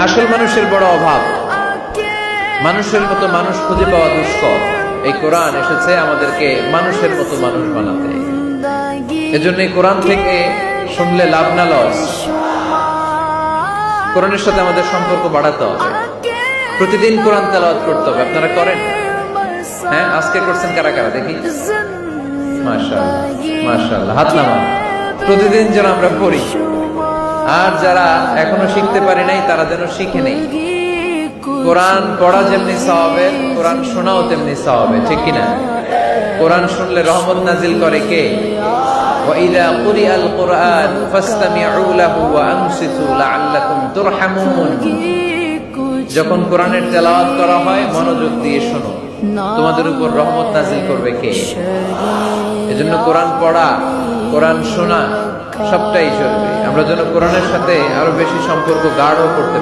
আসল মানুষের বড় অভাব, মানুষের মতো মানুষ খুঁজে পাওয়া দুষ্কর। এই কোরআন এসেছে আমাদেরকে মানুষের মতো মানুষ বানাতে। এজন্য এই কোরআন থেকে শুনলে লাভ না লস, কোরআনের সাথে আমাদের সম্পর্ক বাড়াতে হবে। প্রতিদিন কোরআন তেলাওয়াত করতে হবে। আপনারা করেন? হ্যাঁ, আজকে করছেন কারা কারা দেখি? মাশাআল্লাহ মাশাআল্লাহ, হাত নামান। প্রতিদিন যেন আমরা পড়ি, আর যারা এখনো শিখতে পারি নাই তারা যেন শিখে নেই। কোরআন পড়া যেমনি সওয়াবের, কোরআন শোনাও তেমনি সওয়াবের, ঠিক কিনা? কোরআন শুনলে রহমত নাজিল করে কে? وَإِذَا قُرِئَ الْقُرْآنُ فَاسْتَمِعُوا لَهُ وَأَنصِتُوا لَعَلَّكُمْ تُرْحَمُونَ। যখন কোরআনের তেলাওয়াত করা হয় মনোযোগ দিয়ে শোনো, তোমাদের উপর রহমত নাজিল করবে কে? এজন্য কোরআন পড়া, কোরআন শোনা সবটাই চলবে। আমরা যেন কোরআনের সাথে আরো বেশি সম্পর্ক গাঢ় করতে